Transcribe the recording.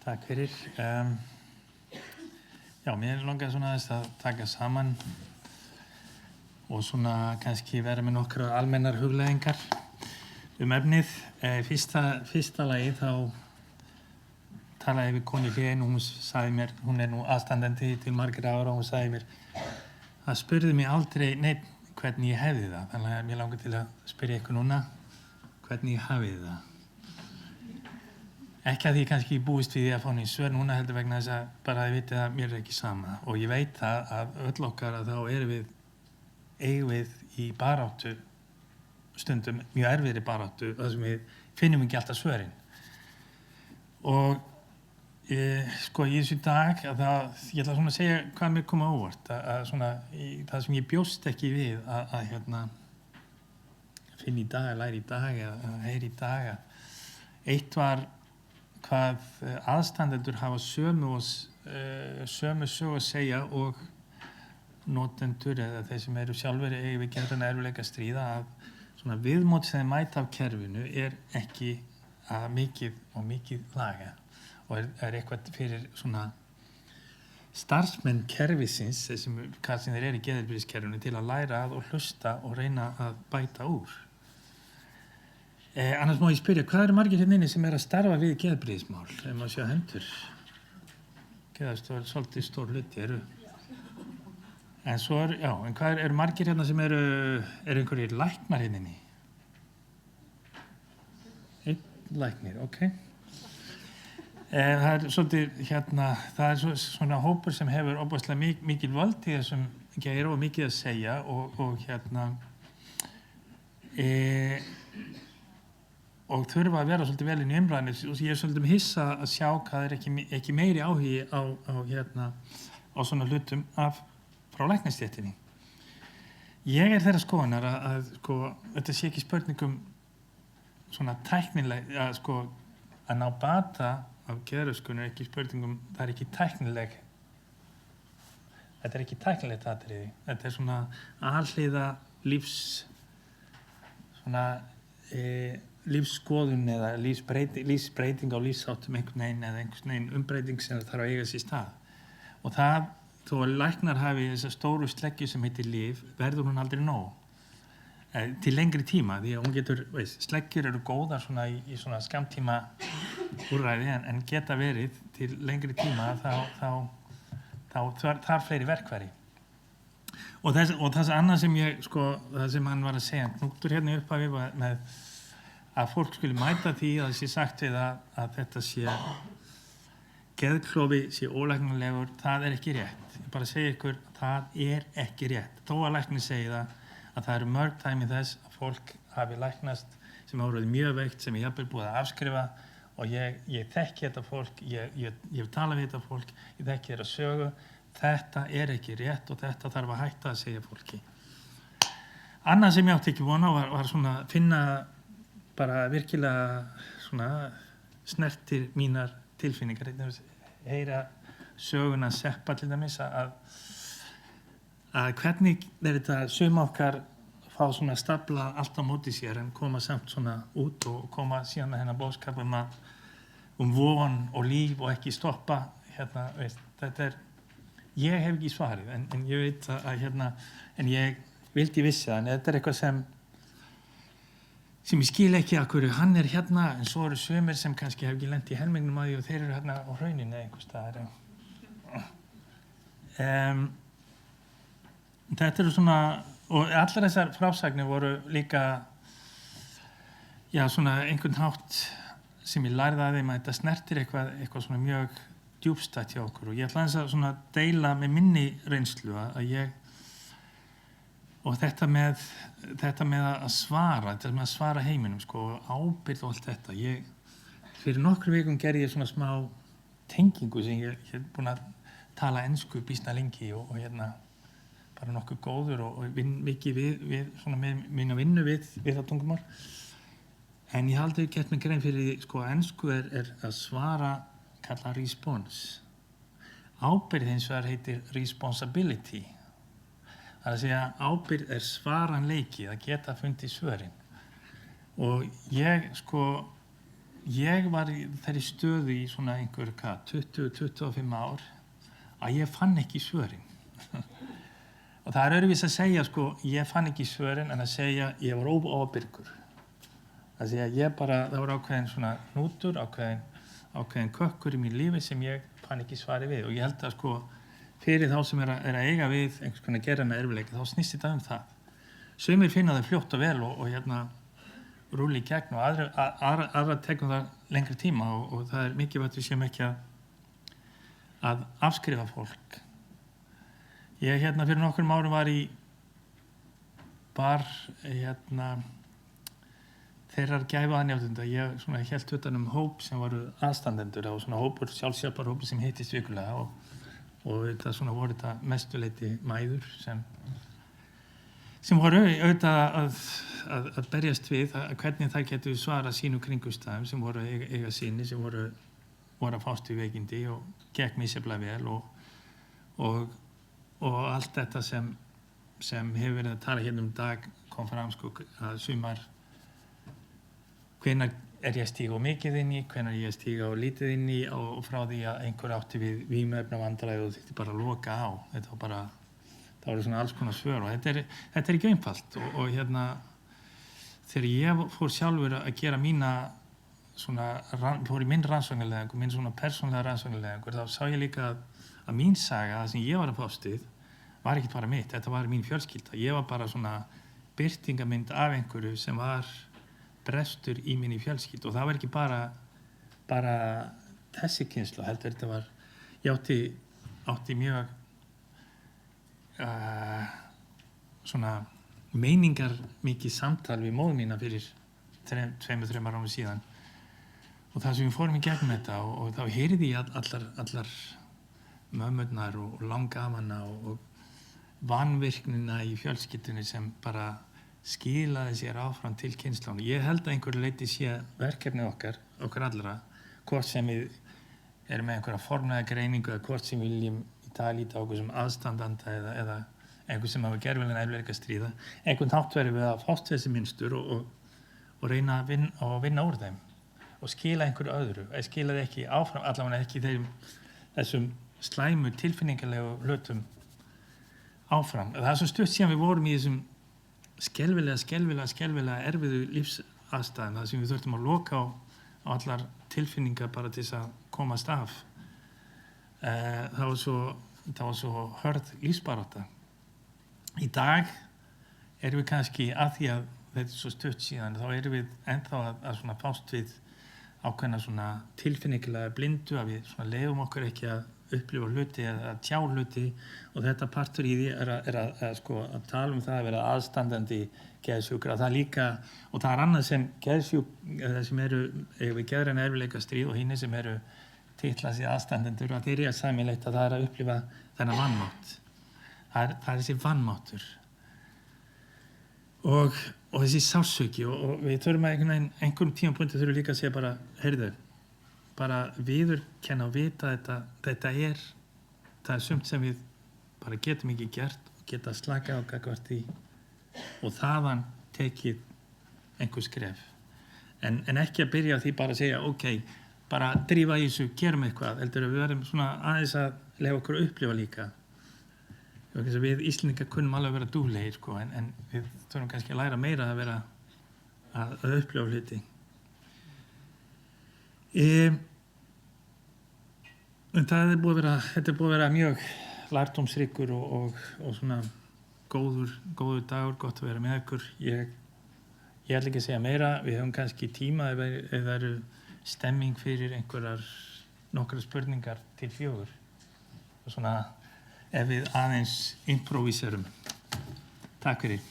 Takk fyrir. Já, mér langar svona að taka saman og svona kannski vera með nokkrar almennar hugleiðingar efnið. Fyrsta lagi þá talaði ég við konu í hliðinu og hún sagði mér, hún nú aðstandandi til margra ára og hún sagði mér, það spurði mig aldrei neitt hvernig ég hefði það. Þannig að mér langar til að spyrja ykkur núna hvernig ég hafi það. Ekki að ég kannski búist við því að fá neinn svör núna heldur vegna þess að bara að ég viti að mér ekki sama. Og ég veit það að öll okkar að þá eigum við í baráttu stundum, mjög erfiðri baráttu, þar sem við finnum ekki alltaf svörin. Og í þessu dag, ég ætla svona að segja hvað mér kom á óvart. Það sem ég bjóst ekki við að finna í dag, læra í dag eða heyra í dag. Eitt var hvað aðstandendur hafa sömu sögu að segja og notendur eða þeir sem eru sjálfur við gerðan erfiðleika að stríða að svona viðmót sem þeir mæta af kerfinu ekki að mikið laga og eitthvað fyrir svona starfsmenn kerfisins hvað sem þeir eru í geðheilbrigðiskerfinu til að læra að og hlusta og reyna að bæta úr. Annars má ég spyrja, hvað eru margir hérna inni sem að starfa við geðheilbrigðismál? Ef maður sé að hendur. Svolítið stór hluti eru. En svo en hvað eru margir hérna sem eru einhverjir læknar hérna inni? Einn læknir, ok. Það svolítið það svona hópur sem hefur ofboðslega mikil völd í þessum geira og mikið að segja og þurfa að vera svolítið vel inn í umræðinu og ég svolítið hissa að sjá hvað ekki meiri áhugi á svona hlutum frá læknastéttinni. Ég þeirra skoðunar að þetta sé ekki spurningum svona tæknileg að ná bata af geðröskun ekki spurningum, það ekki tæknileg. Þetta ekki tæknilegt atriði. Þetta svona alhliða lífsskoðun eða lífsbreyting á lífsháttum einhvern veginn eða einhvern veginn umbreyting sem þarf að eiga sér stað. Og það, þó að læknar hafi þessa stóru sleggju sem heitir líf, verður hún aldrei nóg. Til lengri tíma, því að hún getur, sleggjur eru góðar svona í svona skammtíma úrræði en geta verið til lengri tíma þá þarf fleiri verkfæri. Og þess annað sem það sem hann var að segja, knútur hérna upp af með að fólk skuli mæta því að það sé sagt við að þetta sé geðklofi sé ólæknanlegur, það ekki rétt. Ég bara segi ykkur, það ekki rétt. Þó að læknir segi að það eru mörg dæmi þess að fólk hafi læknast sem hafa orðið mjög veikt, sem ég jafnvel búið að afskrifa og ég þekki þetta fólk, ég hef talað við þetta fólk, ég þekki þeirra sögu, þetta ekki rétt og þetta þarf að hætta að segja fólki. Annað sem ég átti ekki vona var svona að finna bara virkilega svona snertir mínar tilfinningar. Heyra söguna Seppa til dæmis að hvernig þetta sum okkar fá svona stafla allt á móti sér en koma samt svona út og koma síðan með hennar boðskap von og líf og ekki stoppa þetta ég hef ekki svarið en ég veit að en ég vildi vissi það en þetta eitthvað sem ég skil ekki að hverju hann hérna en svo eru sumir sem kannski hef ekki lent í helmingnum að því og þeir eru hérna á hrauninu eða einhvers staðar. Þetta eru svona og allar þessar frásagnir voru líka svona einhvern hátt sem ég lærði að þeim að þetta snertir eitthvað svona mjög djúpstætt hjá okkur og ég ætla aðeins að svona deila með minni reynslu að ég og þetta með að svara heiminum ábyrgð og allt þetta fyrir nokkrum vikum gerði ég svona smá tengingu sem ég hef búin að tala ensku býsna lengi og bara nokkuð góður og vinn mikið við svona mína vinnu við það tungumál en ég hef aldrei gert mig grein fyrir ensku að svara kalla response ábyrgð hins vegar heitir responsibility. Það að segja ábyrgð svaranleiki að geta fundið svörin og ég ég var í þeirri stöðu í svona einhver 20-25 ár að ég fann ekki svörin. Og það öðruvís að segja, sko, ég fann ekki svörin en að segja ég var óábyrgur. Það sé að það var ákveðin svona hnútur, ákveðin kökkur í mínu lífi sem ég fann ekki svari við. Og ég held að, sko, fyrir þá sem er að eiga við einhvers konar gerðana erfiðleika, þá snýst þetta það. Sumir finna það fljótt og vel og rúli í gegn og aðra tekum það lengri tíma og það er mikilvægt við séum ekki að afskrifa fólk. Ég fyrir nokkrum árum var í bar þeirrar gæfuaðnjótenda. Ég svona hélt utan hóp sem voru aðstandendur og svona hópur, sjálfshjálparhópur sem hittist vikulega og þetta svona voru þetta mestuleyti mæður sem voru auðvitað að berjast við hvernig þær getur svara sínu kringumstæðum sem voru eiga síni, sem voru að fást við veikindi og gekk misjafnlega vel og allt þetta sem hefur verið að tala hérna dag kom fram, sko, að sumar hvenær ég að stíga mikið inn í, hvenær ég að stíga lítið inn í og frá því að einhver átti við vímuefnavandræði og þyrfti bara að loka á. Þetta var bara það voru svona alls konar svör og þetta er ekki einfalt og þegar ég fór sjálfur að gera fór í minn rannsóknarleiðangur, minn svona persónulega rannsóknarleiðangur, þá sá ég líka að mín saga, það sem ég var að fást við, var ekki bara mitt, þetta var mín fjölskylda. Ég var bara svona birtingamynd af einhverju sem var brestur í minni fjölskyldu og það var ekki bara þessi kynslóð, heldur þetta var, ég átti mjög svona meiningar mikið samtal við móður mína fyrir 2-3 árum síðan og það sem við fórum í gegnum þetta og þá heyrði ég allar mömmurnar og langamanna og vanvirknina í fjölskyldunni sem bara skilaði sér áfram til kynslónu. Ég held að einhverju leyti sé verkefnið okkar allra, hvort sem við erum með einhverja formlega greiningu eða hvort sem við viljum líta á okkur sem aðstandanda eða einhver sem hafa gerfilega erfiðleika að stríða. Einhvern þátt verðum við að fást þessi mynstur og reyna að vinna úr þeim og skila einhverju öðru. Ég skila þið ekki áfram, allavega ekki þessum slæmu tilfinningalegu hlutum áfram. Það er svo stutt síðan við vorum í þessum skelfilega erfiðu lífsaðstæðum, það sem við þurftum að loka á allar tilfinningar bara til þess að komast af. Það var svo hörð lífsbarátta. Í dag erum við kannski að því að þetta er svo stutt síðan, þá erum við ennþá að svona fást við ákveðna svona tilfinningilega blindu, að við svona leyfum okkur ekki að upplifa hluti eða að tjá hluti og þetta partur í því er að tala um það að vera aðstandandi geðsjúkra. Það líka, og það er annað sem sem eru við geðræna erfiðleika stríð og hinir sem eru titla sig aðstandendur að þeir eru sameiginlegt að það er að upplifa þennan vanmátt. Það er þessi vanmáttur og þessi sársauki og við þurfum að einhverjum tímapunkti þurfum líka að segja bara, heyrðu, bara viðurkenna og vita þetta það er sumt sem við bara getum ekki gert og geta slakað á gagnvart því og þaðan tekið einhver skref. En ekki að byrja á því bara að segja, ok, bara drífa í þessu, gerum eitthvað, heldur að við verðum svona aðeins að leyfa okkur að upplifa líka. Við Íslendingar kunnum alveg að vera duglegir, sko, en við þurfum kannski að læra meira að vera að upplifa hluti. Þetta er búið að vera mjög lærdómsríkur og svona góður dagur, gott að vera með ykkur. Ég ætla ekki að segja meira, við höfum kannski tíma ef það eru stemming fyrir nokkrar spurningar til 4. Og svona ef við aðeins improviserum. Takk fyrir.